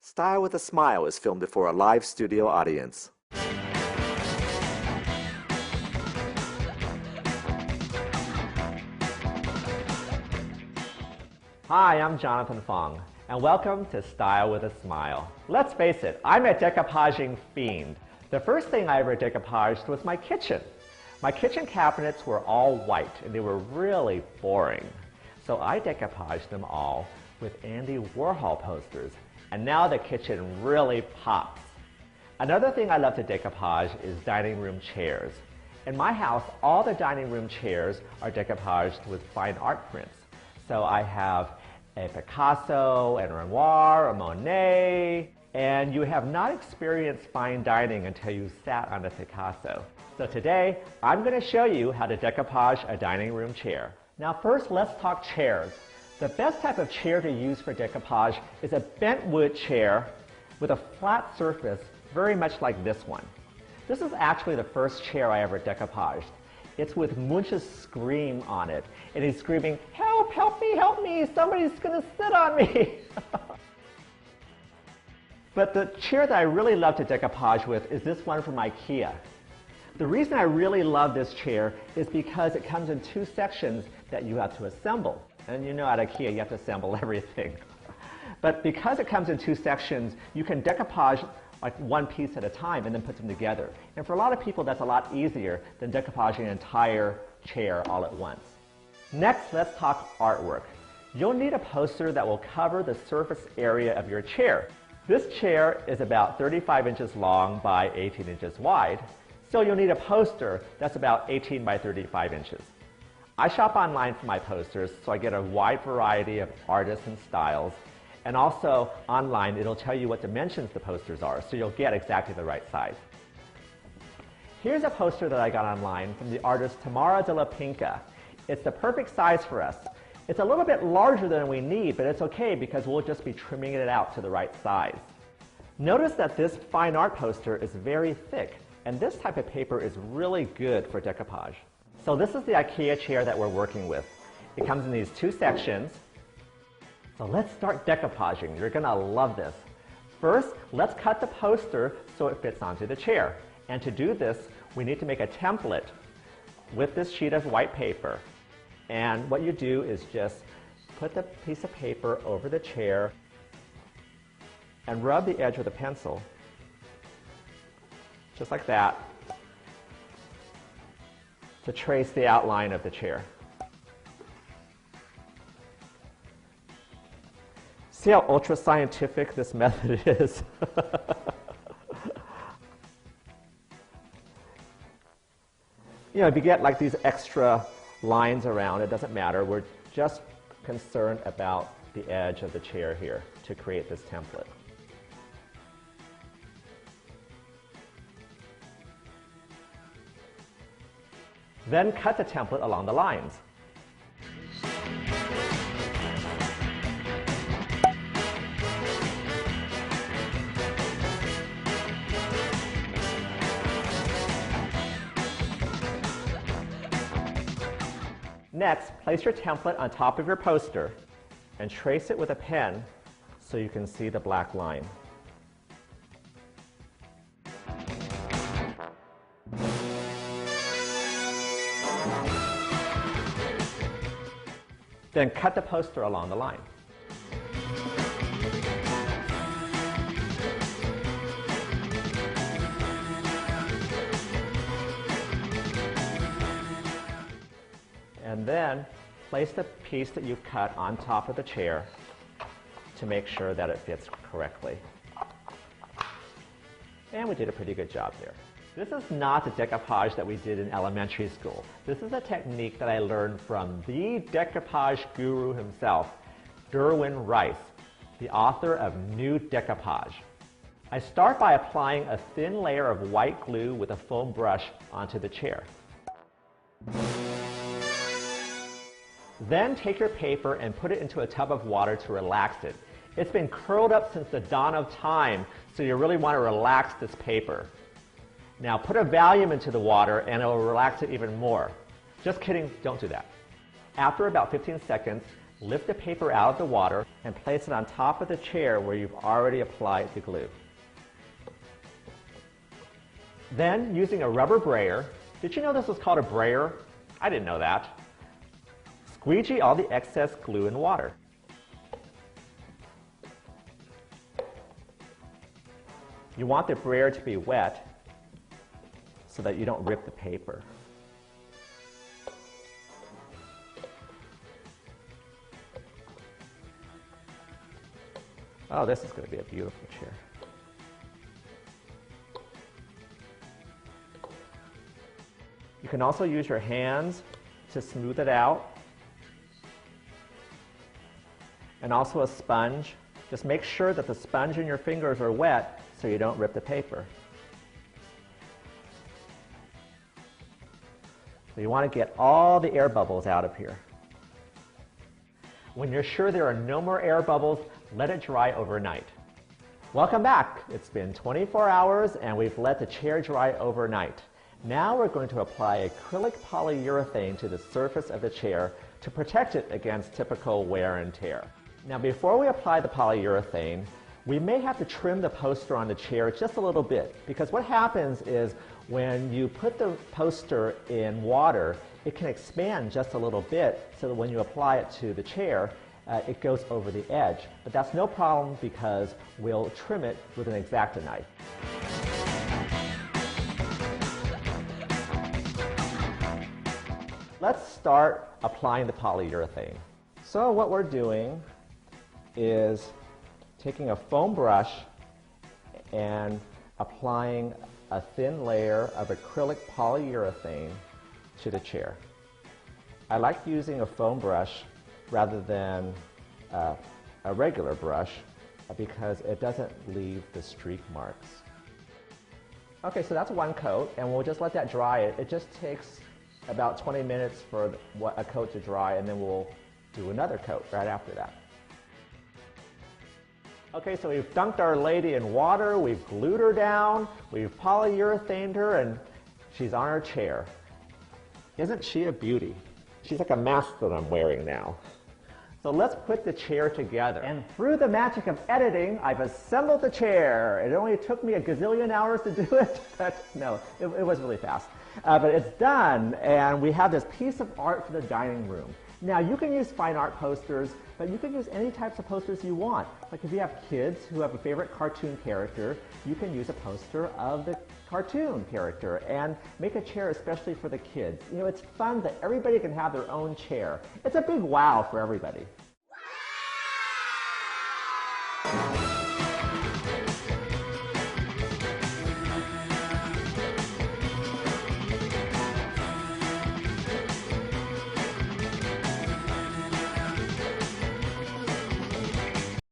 Style with a Smile is filmed before a live studio audience. Hi, I'm Jonathan Fong, and welcome to Style with a Smile. Let's face it, I'm a decoupaging fiend. The first thing I ever decoupaged was my kitchen. My kitchen cabinets were all white, and they were really boring. So I decoupaged them all with Andy Warhol posters, and now the kitchen really pops. Another thing I love to decoupage is dining room chairs. In my house, all the dining room chairs are decoupaged with fine art prints. So I have a Picasso, a Renoir, a Monet, and you have not experienced fine dining until you sat on a Picasso. So today, I'm going to show you how to decoupage a dining room chair. Now first, let's talk chairs. The best type of chair to use for decoupage is a bent wood chair with a flat surface, very much like this one. This is actually the first chair I ever decoupaged. It's with Munch's scream on it, and he's screaming, "Help, help me, somebody's gonna sit on me." But the chair that I really love to decoupage with is this one from IKEA. The reason I really love this chair is because it comes in two sections that you have to assemble. And you know at IKEA you have to assemble everything. But because it comes in two sections, you can decoupage like one piece at a time and then put them together. And for a lot of people that's a lot easier than decoupaging an entire chair all at once. Next, let's talk artwork. You'll need a poster that will cover the surface area of your chair. This chair is about 35 inches long by 18 inches wide, so you'll need a poster that's about 18 by 35 inches. I shop online for my posters, so I get a wide variety of artists and styles. And also, online, it'll tell you what dimensions the posters are, so you'll get exactly the right size. Here's a poster that I got online from the artist Tamara de la Pinca. It's the perfect size for us. It's a little bit larger than we need, but it's okay because we'll just be trimming it out to the right size. Notice that this fine art poster is very thick, and this type of paper is really good for decoupage. So this is the IKEA chair that we're working with. It comes in these two sections. So let's start decoupaging. You're going to love this. First, let's cut the poster so it fits onto the chair. And to do this, we need to make a template with this sheet of white paper. And what you do is just put the piece of paper over the chair and rub the edge with a pencil, just like that, to trace the outline of the chair. See how ultra-scientific this method is? You know, if you get like these extra lines around, it doesn't matter. We're just concerned about the edge of the chair here to create this template. Then cut the template along the lines. Next, place your template on top of your poster and trace it with a pen so you can see the black line. Then cut the poster along the line. And then place the piece that you've cut on top of the chair to make sure that it fits correctly. And we did a pretty good job there. This is not the decoupage that we did in elementary school. This is a technique that I learned from the decoupage guru himself, Derwin Rice, the author of New Decoupage. I start by applying a thin layer of white glue with a foam brush onto the chair. Then take your paper and put it into a tub of water to relax it. It's been curled up since the dawn of time, so you really want to relax this paper. Now put a Valium into the water and it will relax it even more. Just kidding, don't do that. After about 15 seconds, lift the paper out of the water and place it on top of the chair where you've already applied the glue. Then, using a rubber brayer, did you know this was called a brayer? I didn't know that. Squeegee all the excess glue in water. You want the brayer to be wet so that you don't rip the paper. Oh, this is going to be a beautiful chair. You can also use your hands to smooth it out, and also a sponge. Just make sure that the sponge and your fingers are wet so you don't rip the paper. So you want to get all the air bubbles out of here. When you're sure there are no more air bubbles, let it dry overnight. Welcome back. It's been 24 hours and we've let the chair dry overnight. Now we're going to apply acrylic polyurethane to the surface of the chair to protect it against typical wear and tear. Now before we apply the polyurethane, we may have to trim the poster on the chair just a little bit, because what happens is when you put the poster in water, it can expand just a little bit so that when you apply it to the chair, it goes over the edge. But that's no problem because we'll trim it with an X-Acto knife. Let's start applying the polyurethane. So what we're doing is taking a foam brush and applying a thin layer of acrylic polyurethane to the chair. I like using a foam brush rather than a regular brush because it doesn't leave the streak marks. Okay, so that's one coat, and we'll just let that dry. It just takes about 20 minutes for a coat to dry, and then we'll do another coat right after that. Okay, so we've dunked our lady in water, we've glued her down, we've polyurethaned her, and she's on her chair. Isn't she a beauty? She's like a mask that I'm wearing now. So let's put the chair together. And through the magic of editing, I've assembled the chair. It only took me a gazillion hours to do it, but no, it was really fast. But it's done, and we have this piece of art for the dining room. Now, you can use fine art posters, but you can use any types of posters you want. Like if you have kids who have a favorite cartoon character, you can use a poster of the cartoon character and make a chair especially for the kids. You know, it's fun that everybody can have their own chair. It's a big wow for everybody.